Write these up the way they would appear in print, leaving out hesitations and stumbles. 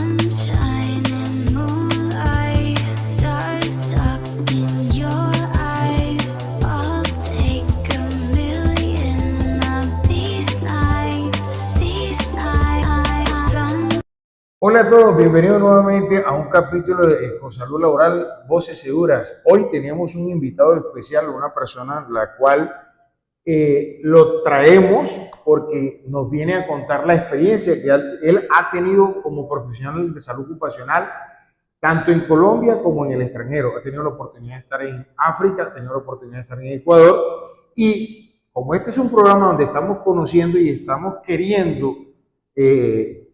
Sunshine and moonlight, stars stuck in your eyes. I'll take a million of these nights, Hola a todos, bienvenidos nuevamente a un capítulo de Ecosalud Laboral, Voces Seguras. Hoy tenemos un invitado especial, una persona la cual lo traemos porque nos viene a contar la experiencia que él ha tenido como profesional de salud ocupacional, tanto en Colombia como en el extranjero. Ha tenido la oportunidad de estar en África, ha tenido la oportunidad de estar en Ecuador, y como este es un programa donde estamos conociendo y estamos queriendo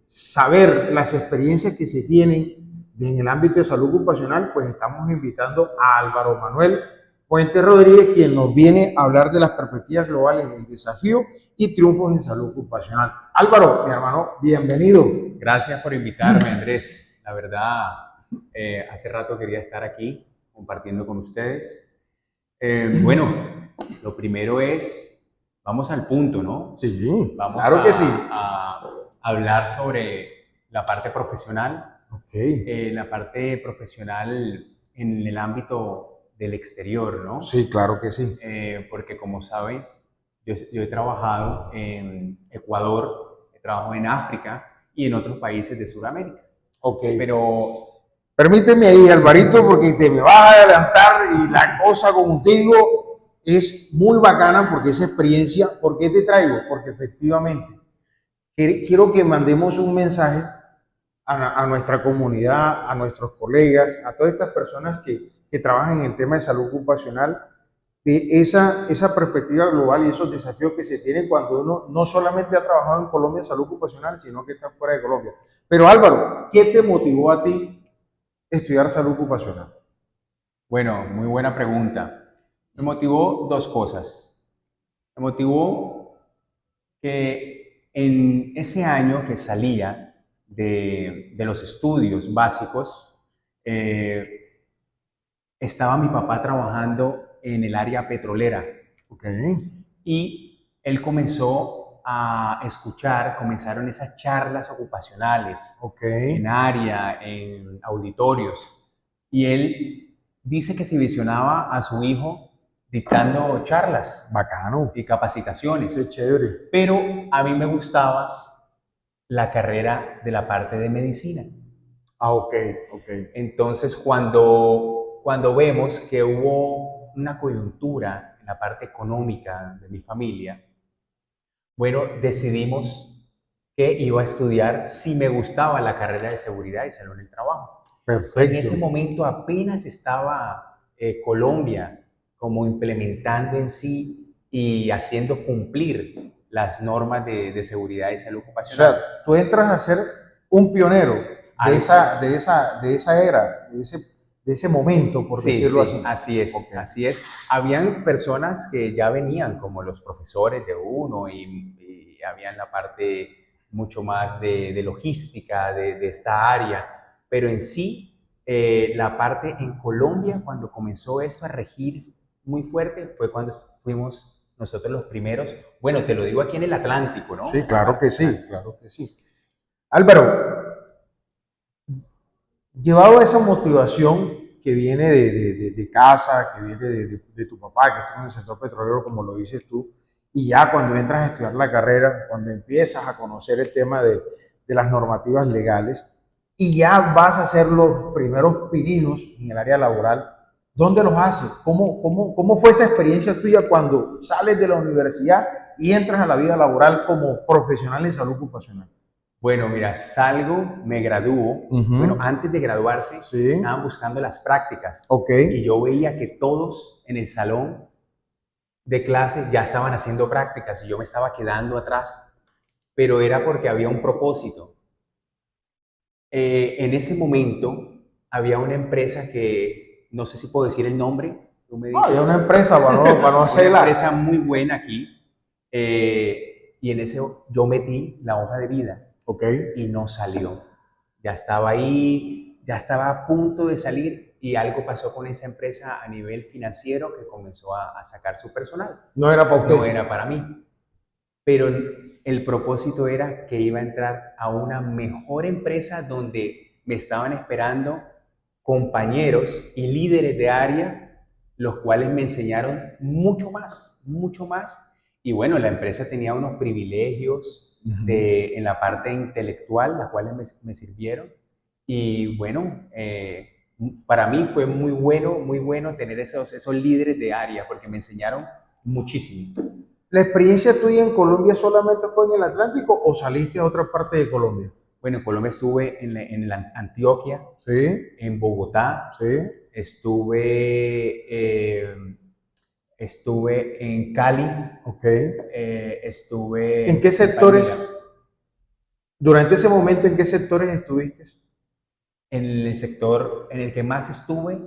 saber las experiencias que se tienen en el ámbito de salud ocupacional, pues estamos invitando a Álvaro Manuel Puente Rodríguez, quien nos viene a hablar de las perspectivas globales del desafío y triunfos en salud ocupacional. Álvaro, mi hermano, bienvenido. Gracias por invitarme, Andrés. La verdad, hace rato quería estar aquí compartiendo con ustedes. Bueno, lo primero es, vamos al punto, ¿no? Sí, vamos claro que sí. A hablar sobre la parte profesional. Okay. La parte profesional en el ámbito del exterior, ¿no? Sí, claro que sí. Porque como sabes, yo he trabajado en Ecuador, he trabajado en África y en otros países de Sudamérica. Ok. Pero permíteme ahí, Alvarito, porque te me vas a adelantar y la cosa contigo es muy bacana porque esa experiencia. ¿Por qué te traigo? Porque efectivamente quiero que mandemos un mensaje a nuestra comunidad, a nuestros colegas, a todas estas personas que trabajan en el tema de salud ocupacional, de esa perspectiva global y esos desafíos que se tienen cuando uno no solamente ha trabajado en Colombia en salud ocupacional, sino que está fuera de Colombia. Pero Álvaro, ¿qué te motivó a ti estudiar salud ocupacional? bueno, muy buena pregunta. Me motivó dos cosas. Me motivó que en ese año que salía de los estudios básicos, estaba mi papá trabajando en el área petrolera. Okay. Y él comenzó a escuchar, comenzaron esas charlas ocupacionales, Okay. en área, en auditorios. Y él dice que se visionaba a su hijo dictando charlas. Bacano. Y capacitaciones. Qué chévere. Pero a mí me gustaba la carrera de la parte de medicina. Ah, ok. Entonces, cuando vemos que hubo una coyuntura en la parte económica de mi familia, bueno, decidimos que iba a estudiar si me gustaba la carrera de seguridad y salud en el trabajo. Perfecto. En ese momento apenas estaba Colombia como implementando en sí y haciendo cumplir las normas de seguridad y salud ocupacional. O sea, tú entras a ser un pionero de esa era, de ese momento, por decirlo así. Así es, Okay. así es. Habían personas que ya venían como los profesores de uno y habían la parte mucho más de logística de esta área, pero en sí la parte en Colombia cuando comenzó esto a regir muy fuerte fue cuando fuimos nosotros los primeros. Bueno, te lo digo aquí en el Atlántico, ¿no? Sí, claro que sí, claro que sí. Álvaro, llevado a esa motivación que viene de casa, que viene de tu papá, que está en el sector petrolero, como lo dices tú, y ya cuando entras a estudiar la carrera, cuando empiezas a conocer el tema de las normativas legales, y ya vas a hacer los primeros pininos en el área laboral, ¿dónde los haces? ¿Cómo fue esa experiencia tuya cuando sales de la universidad y entras a la vida laboral como profesional en salud ocupacional? Bueno, mira, salgo, me gradúo. Bueno, antes de graduarse, Sí. estaban buscando las prácticas. Ok. Y yo veía que todos en el salón de clase ya estaban haciendo prácticas y yo me estaba quedando atrás. Pero era porque había un propósito. En ese momento había una empresa que, no sé si puedo decir el nombre. Tú me dices. Había una empresa, para no hacerla. Una empresa muy buena aquí. Y en ese yo metí la hoja de vida. Okay. Y no salió. Ya estaba ahí, ya estaba a punto de salir y algo pasó con esa empresa a nivel financiero que comenzó a sacar su personal. No era para usted. No era para mí. pero el propósito era que iba a entrar a una mejor empresa donde me estaban esperando compañeros y líderes de área, los cuales me enseñaron mucho más, mucho más. Y bueno, la empresa tenía unos privilegios en la parte intelectual, las cuales me sirvieron. Y bueno, para mí fue muy bueno tener esos líderes de área, porque me enseñaron muchísimo. ¿La experiencia tuya en Colombia solamente fue en el Atlántico o saliste a otra parte de Colombia? Bueno, en Colombia estuve en Antioquia, Sí, en Bogotá, sí. estuve en Cali, Ok. estuve ¿En qué en sectores, Palmira. durante ese momento, en qué sectores estuviste? En el sector en el que más estuve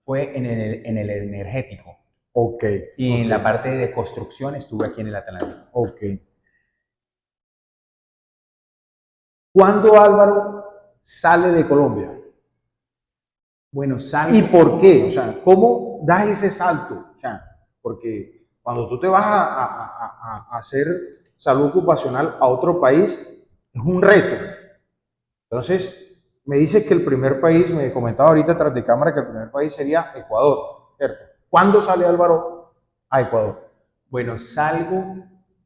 fue en el energético. Ok. Y en Ok, la parte de construcción estuve aquí en el Atlántico. ok. ¿Cuándo Álvaro sale de Colombia? Bueno, ¿Y salgo. por qué? O sea, ¿cómo das ese salto? O sea, porque cuando tú te vas a hacer salud ocupacional a otro país, es un reto. Entonces, me dices que el primer país, me comentaba ahorita tras de cámara que el primer país sería Ecuador, ¿cierto? ¿Cuándo sale Álvaro a Ecuador? Bueno, salgo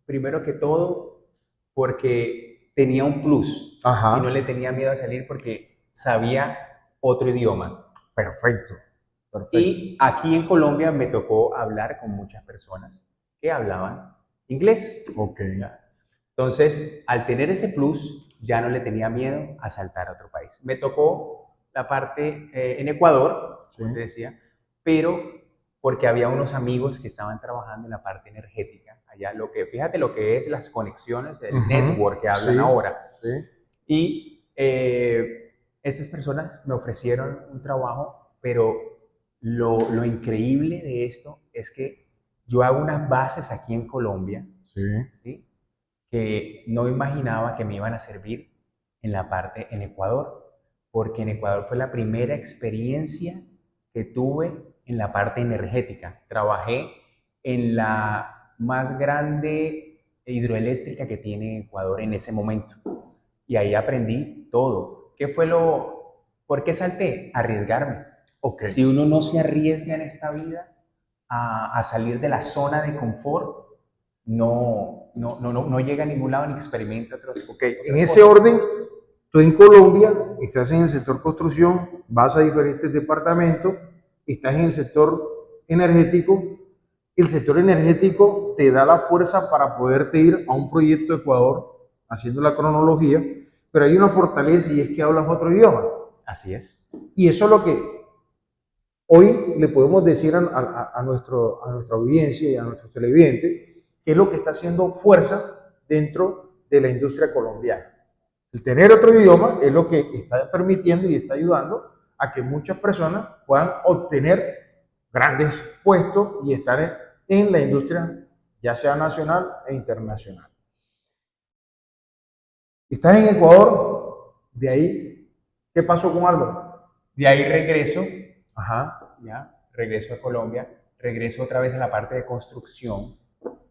primero que todo porque tenía un plus y no Ajá, le tenía miedo a salir porque sabía otro idioma. perfecto, perfecto. Y aquí en Colombia me tocó hablar con muchas personas que hablaban inglés. Ok, ¿Ya? Entonces, al tener ese plus, ya no le tenía miedo a saltar a otro país. Me tocó la parte en Ecuador, sí. como te decía, pero porque había unos amigos que estaban trabajando en la parte energética. Allá, fíjate lo que es las conexiones, el network que hablan Sí, ahora. sí, Y estas personas me ofrecieron un trabajo, pero lo increíble de esto es que yo hago unas bases aquí en Colombia, sí. ¿sí? Que no imaginaba que me iban a servir en la parte en Ecuador, porque en Ecuador fue la primera experiencia que tuve en la parte energética. Trabajé en la más grande hidroeléctrica que tiene Ecuador en ese momento. Y ahí aprendí todo. ¿Por qué salté? Arriesgarme. Ok. Si uno no se arriesga en esta vida a salir de la zona de confort, no llega a ningún lado ni experimenta Ok, en otras ese cosas. orden, tú en Colombia estás en el sector construcción, vas a diferentes departamentos, estás en el sector energético. El sector energético te da la fuerza para poderte ir a un proyecto de Ecuador haciendo la cronología, pero hay una fortaleza y es que hablas otro idioma. Así es. Y eso es lo que hoy le podemos decir a nuestra audiencia y a nuestros televidentes, que es lo que está haciendo fuerza dentro de la industria colombiana. El tener otro idioma es lo que está permitiendo y está ayudando a que muchas personas puedan obtener grandes puestos y estar en la industria, ya sea nacional e internacional. Estás en Ecuador, de ahí, ¿qué pasó con Álvaro? De ahí regreso, Ajá, ¿ya? Regreso a Colombia, regreso otra vez a la parte de construcción,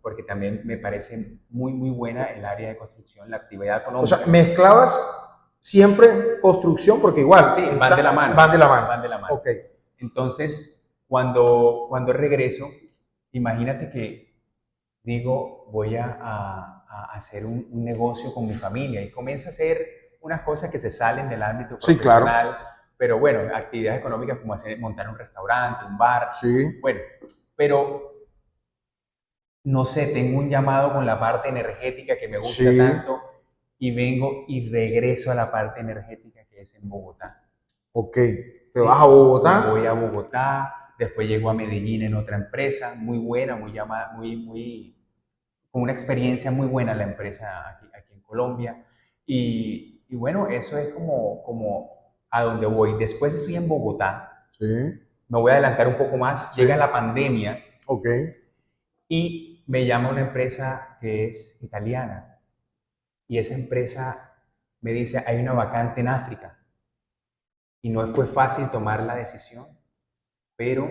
porque también me parece muy buena el área de construcción, la actividad o económica. sea, mezclabas siempre construcción, porque igual Sí, van de la mano. Van de la mano. Van de la mano. Ok. Entonces, cuando regreso, imagínate que digo, voy a hacer un negocio con mi familia y comienzo a hacer unas cosas que se salen del ámbito Sí, claro. profesional, pero bueno, actividades económicas como montar un restaurante, un bar, Sí. bueno, pero no sé, tengo un llamado con la parte energética que me gusta Sí. tanto y vengo y regreso a la parte energética que es en Bogotá. Ok. Te vas a Bogotá. Voy a Bogotá, después llego a Medellín en otra empresa, muy buena, con una experiencia muy buena la empresa aquí en Colombia. Y bueno, eso es como a donde voy. Después estoy en Bogotá, Sí. me voy a adelantar un poco más, Sí. llega la pandemia Ok. y me llama una empresa que es italiana. Y esa empresa me dice, hay una vacante en África. Y no fue fácil tomar la decisión, pero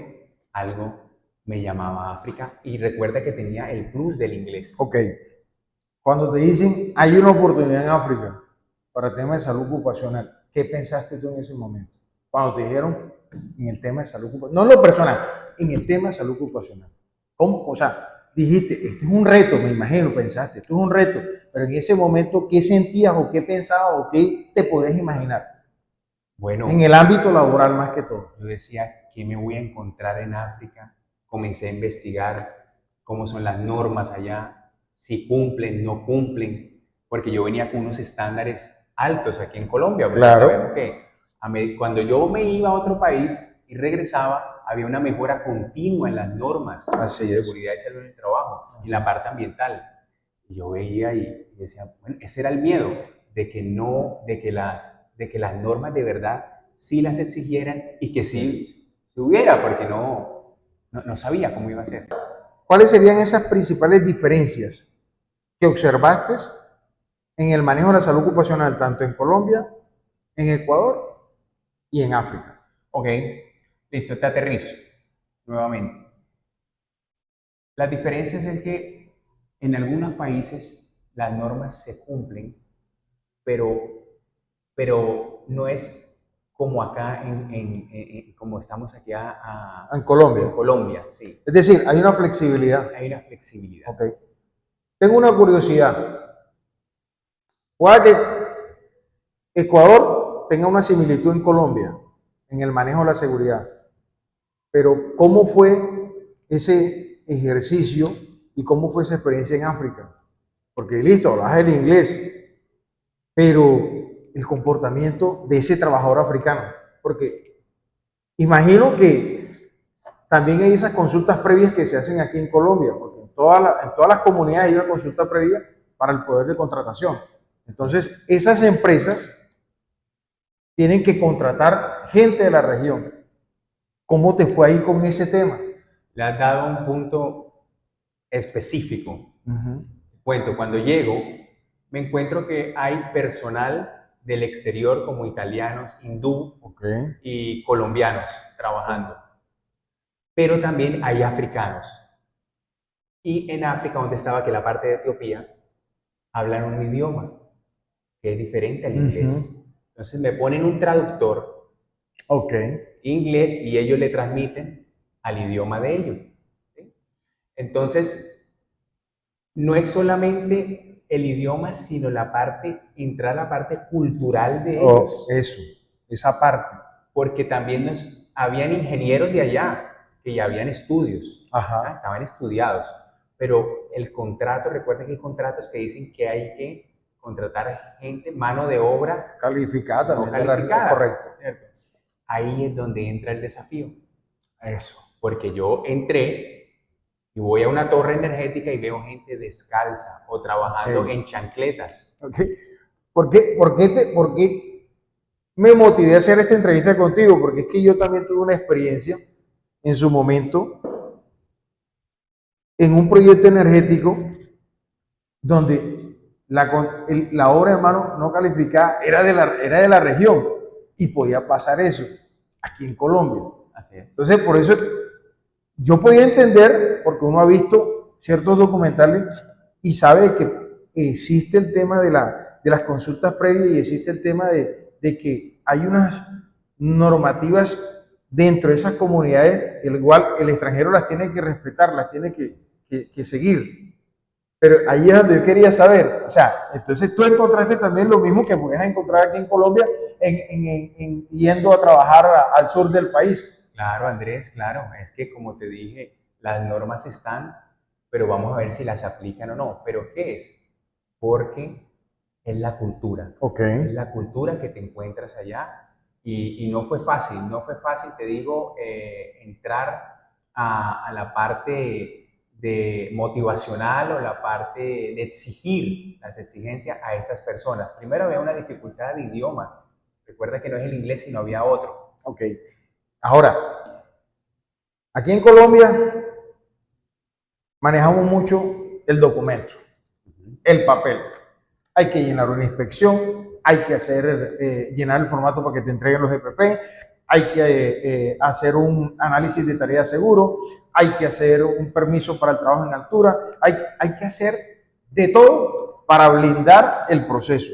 algo me llamaba a África y recuerda que tenía el plus del inglés. Ok. Cuando te dicen hay una oportunidad en África para temas de salud ocupacional, ¿qué pensaste tú en ese momento? Cuando te dijeron en el tema de salud ocupacional, no en lo personal, en el tema de salud ocupacional. ¿Cómo? O sea, dijiste, este es un reto, me imagino, pensaste, esto es un reto, pero en ese momento, ¿qué sentías o qué pensabas o qué te podés imaginar? Bueno, En el ámbito laboral más que todo. yo decía, ¿qué me voy a encontrar en África? Comencé a investigar cómo son las normas allá, si cumplen, no cumplen, porque yo venía con unos estándares altos aquí en Colombia, porque Claro. sabemos que cuando yo me iba a otro país y regresaba, había una mejora continua en las normas Así de es. seguridad y salud en el trabajo, Así y la parte ambiental. Y yo veía y decía, bueno, ese era el miedo, de que las normas de verdad sí las exigieran y que sí se hubiera, porque no sabía cómo iba a ser. ¿Cuáles serían esas principales diferencias que observaste en el manejo de la salud ocupacional, tanto en Colombia, en Ecuador y en África? Ok, listo, te aterrizo nuevamente. Las diferencias es que en algunos países las normas se cumplen, pero no es como acá, como estamos aquí En Colombia. en Colombia, sí. Es decir, hay una flexibilidad. Hay una flexibilidad. Ok. Tengo una curiosidad. Puede que Ecuador tenga una similitud en Colombia en el manejo de la seguridad, pero ¿cómo fue ese ejercicio y cómo fue esa experiencia en África? Porque listo, hablas el inglés, pero el comportamiento de ese trabajador africano, porque imagino que también hay esas consultas previas que se hacen aquí en Colombia, porque en todas las comunidades hay una consulta previa para el poder de contratación. Entonces, esas empresas tienen que contratar gente de la región. ¿Cómo te fue ahí con ese tema? Le has dado un punto específico. Cuento, cuando llego, me encuentro que hay personal del exterior como italianos, hindú y colombianos trabajando. Pero también hay africanos. Y en África, donde estaba, que la parte de Etiopía, hablan un idioma que es diferente al inglés. Entonces me ponen un traductor inglés y ellos le transmiten al idioma de ellos. ¿Sí? Entonces, no es solamente el idioma, sino entrar a la parte cultural de ellos. Eso, esa parte. Porque también habían ingenieros de allá que ya habían estudios, estaban estudiados. Pero el contrato, recuerden que hay contratos que dicen que hay que contratar gente, mano de obra calificada también, no calificada, correcto. ¿Cierto? Ahí es donde entra el desafío. Eso. Porque yo entré y voy a una torre energética y veo gente descalza o trabajando en chancletas. ¿Por qué me motivé a hacer esta entrevista contigo? Porque es que yo también tuve una experiencia en su momento en un proyecto energético donde la obra de mano no calificada era de la región y podía pasar eso aquí en Colombia. Así es. Entonces, por eso yo podía entender, porque uno ha visto ciertos documentales y sabe que existe el tema de las consultas previas y existe el tema de que hay unas normativas dentro de esas comunidades, el igual el extranjero las tiene que respetar, las tiene que seguir. Pero ahí es donde yo quería saber, o sea, entonces tú encontraste también lo mismo que puedes encontrar aquí en Colombia yendo a trabajar al sur del país. Claro, Andrés, claro, es que como te dije, las normas están, pero vamos a ver si las aplican o no. ¿Pero qué es? Porque es la cultura. Es la cultura que te encuentras allá y no fue fácil, te digo, entrar a la parte de motivacional o la parte de exigir las exigencias a estas personas. Primero había una dificultad de idioma. Recuerda que no es el inglés, sino había otro. Ahora, aquí en Colombia manejamos mucho el documento, el papel. Hay que llenar una inspección, hay que llenar el formato para que te entreguen los EPP, hay que hacer un análisis de tarea de seguro, hay que hacer un permiso para el trabajo en altura, hay que hacer de todo para blindar el proceso.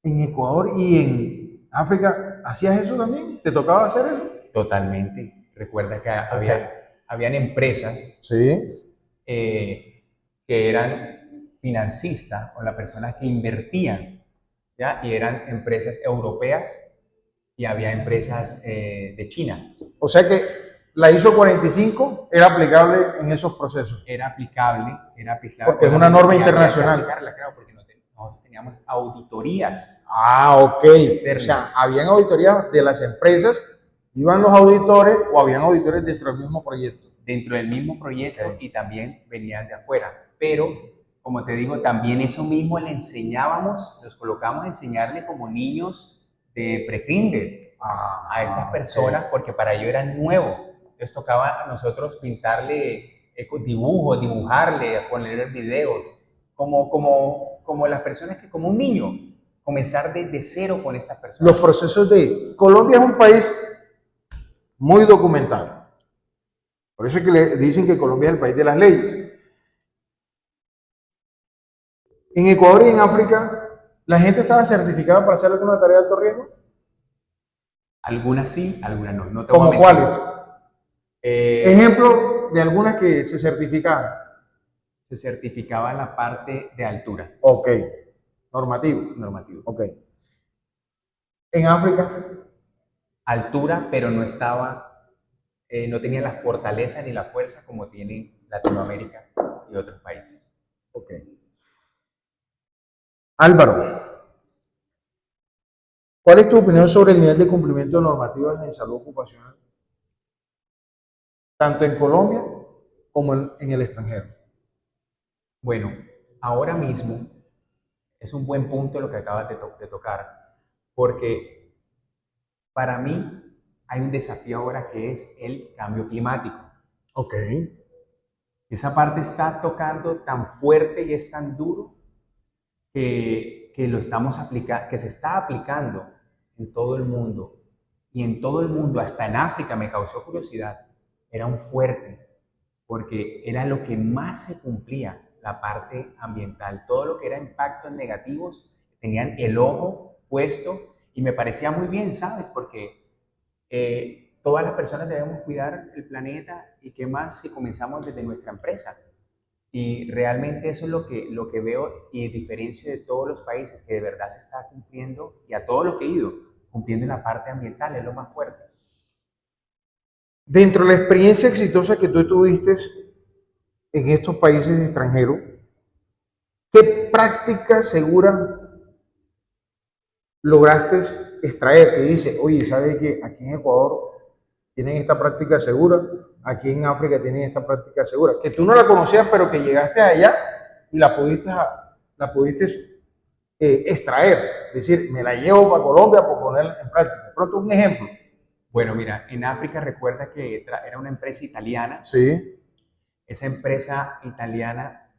En Ecuador y en África, ¿hacías eso también? ¿Te tocaba hacer eso? Totalmente. Recuerda que Ok. habían empresas Sí. que eran financistas o las personas que invertían, ¿ya? Y eran empresas europeas y había empresas de China. O sea que la ISO 45 era aplicable en esos procesos. Era aplicable. Porque es una Obviamente norma que había que internacional. aplicarla, claro, porque nosotros teníamos auditorías Ah, ok. externas. O sea, habían auditorías de las empresas, iban los auditores o habían auditores dentro del mismo proyecto. Dentro del mismo proyecto Ok. y también venían de afuera. Pero, como te digo, también eso mismo le enseñábamos, los colocamos a enseñarle como niños de pre-kinder a estas personas, ok. porque para ellos era nuevo. Les tocaba a nosotros pintarle dibujos, dibujarle, ponerle videos, como las personas que, como un niño, comenzar desde cero con estas personas. Los procesos de... Colombia es un país muy documentado. Por eso es que le dicen que Colombia es el país de las leyes. En Ecuador y en África, ¿la gente estaba certificada para hacer alguna tarea de alto riesgo? Algunas sí, algunas no. No te voy a ¿Como mentir. cuáles? Eh, Ejemplo de algunas que se certificaban. Se certificaba la parte de altura, Ok. Normativo. normativo. Ok. En África, Altura, pero no estaba, no tenía la fortaleza ni la fuerza como tiene Latinoamérica y otros países. ok. Álvaro, ¿cuál es tu opinión sobre el nivel de cumplimiento de normativas en salud ocupacional, tanto en Colombia como en el extranjero? Bueno, ahora mismo es un buen punto lo que acabas de tocar, porque para mí hay un desafío ahora que es el cambio climático. Ok. Esa parte está tocando tan fuerte y es tan duro que lo estamos que se está aplicando en todo el mundo. Y en todo el mundo, hasta en África, me causó curiosidad. Era un fuerte, porque era lo que más se cumplía, la parte ambiental. Todo lo que era impactos negativos, tenían el ojo puesto y me parecía muy bien, ¿sabes? Porque todas las personas debemos cuidar el planeta y qué más si comenzamos desde nuestra empresa. Y realmente eso es lo que veo y diferencio de todos los países que de verdad se está cumpliendo y a todos los que he ido, cumpliendo en la parte ambiental, es lo más fuerte. Dentro de la experiencia exitosa que tú tuviste en estos países extranjeros, ¿qué práctica segura lograste extraer? Que dice, oye, ¿sabes que aquí en Ecuador tienen esta práctica segura? Aquí en África tienen esta práctica segura. Que tú no la conocías, pero que llegaste allá y la pudiste extraer. Es decir, me la llevo para Colombia por ponerla en práctica. Pronto un ejemplo. Bueno, mira, en África recuerda que era una empresa italiana. Sí. Esa empresa italiana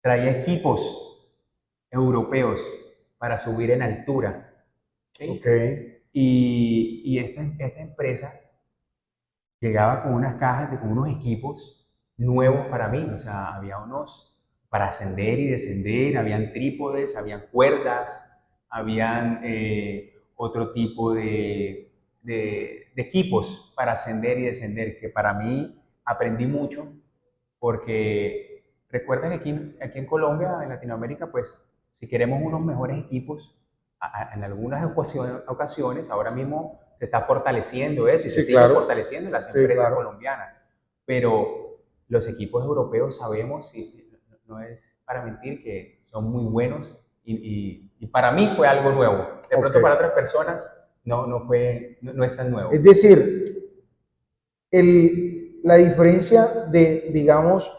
traía equipos europeos para subir en altura. ¿Sí? Ok. Y esta empresa llegaba con unas cajas, con unos equipos nuevos para mí. O sea, había unos para ascender y descender, habían trípodes, habían cuerdas, habían otro tipo de equipos para ascender y descender, que para mí aprendí mucho, porque recuerda que aquí en Colombia, en Latinoamérica, pues si queremos unos mejores equipos, en algunas ocasiones, ahora mismo se está fortaleciendo eso y se Sí, sigue claro. fortaleciendo las Sí, empresas claro. colombianas, pero los equipos europeos sabemos, y no es para mentir, que son muy buenos y para mí fue algo nuevo. De pronto Ok. para otras personas no es tan nuevo. Es decir, la diferencia de, digamos,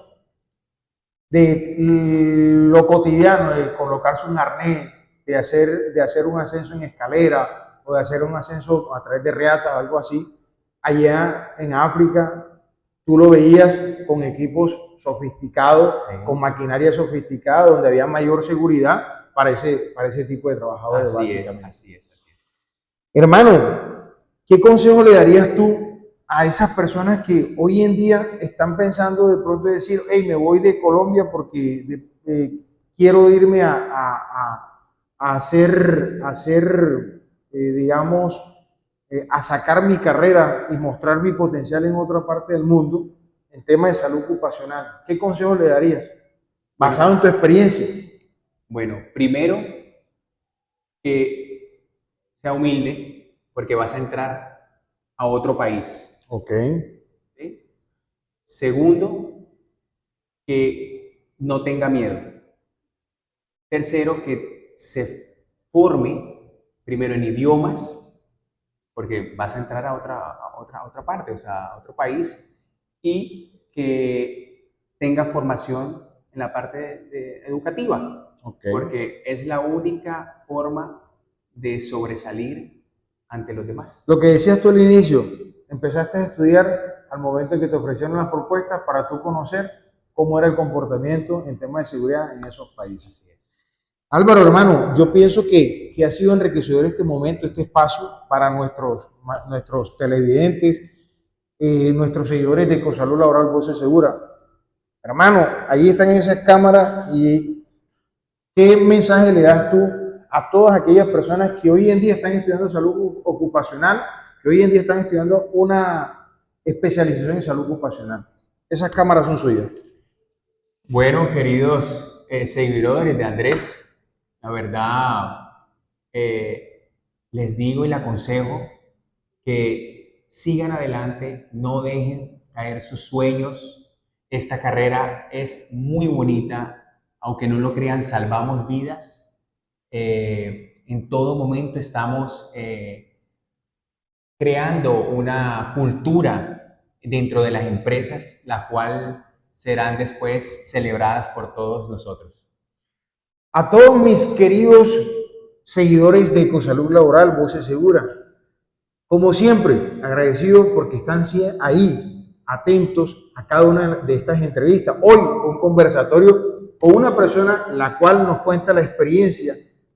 de lo cotidiano, de colocarse un arnés, de hacer un ascenso en escalera o de hacer un ascenso a través de reatas, algo así, allá en África tú lo veías con equipos sofisticados, Sí. con maquinaria sofisticada, donde había mayor seguridad para ese tipo de trabajadores, Así es, básicamente. así es, así es. Hermano, ¿qué consejo le darías tú a esas personas que hoy en día están pensando de pronto decir, hey, me voy de Colombia porque quiero irme a digamos, a sacar mi carrera y mostrar mi potencial en otra parte del mundo en temas de salud ocupacional. ¿Qué consejo le darías? Basado en tu experiencia. Bueno, primero, que sea humilde porque vas a entrar a otro país. Ok. ¿Sí? Segundo, que no tenga miedo. Tercero, que se forme primero en idiomas, porque vas a entrar a otra parte, o sea, a otro país, y que tenga formación en la parte educativa, Okay. porque es la única forma de sobresalir ante los demás. Lo que decías tú al inicio, empezaste a estudiar al momento en que te ofrecieron las propuestas para tú conocer cómo era el comportamiento en temas de seguridad en esos países. Así es. Álvaro, hermano, yo pienso que ha sido enriquecedor este momento, este espacio para nuestros televidentes, nuestros seguidores de Ecosalud Laboral Voces Segura. Hermano, ahí están esas cámaras y ¿qué mensaje le das tú a todas aquellas personas que hoy en día están estudiando salud ocupacional, que hoy en día están estudiando una especialización en salud ocupacional? Esas cámaras son suyas. Bueno, queridos seguidores de Andrés, la verdad, les digo y les aconsejo que sigan adelante, no dejen caer sus sueños. Esta carrera es muy bonita, aunque no lo crean, salvamos vidas. En todo momento estamos creando una cultura dentro de las empresas, la cual serán después celebradas por todos nosotros. A todos mis queridos seguidores de Ecosalud Laboral Voces Segura, como siempre, agradecido porque están ahí, atentos a cada una de estas entrevistas. Hoy fue un conversatorio con una persona la cual nos cuenta la experiencia,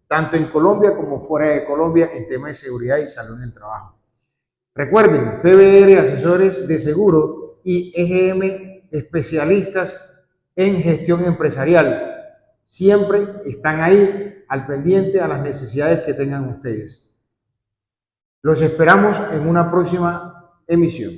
tanto en Colombia como fuera de Colombia, en temas de seguridad y salud en el trabajo. Recuerden, PBR Asesores de Seguros y EGM Especialistas en Gestión Empresarial. Siempre están ahí al pendiente a las necesidades que tengan ustedes. Los esperamos en una próxima emisión.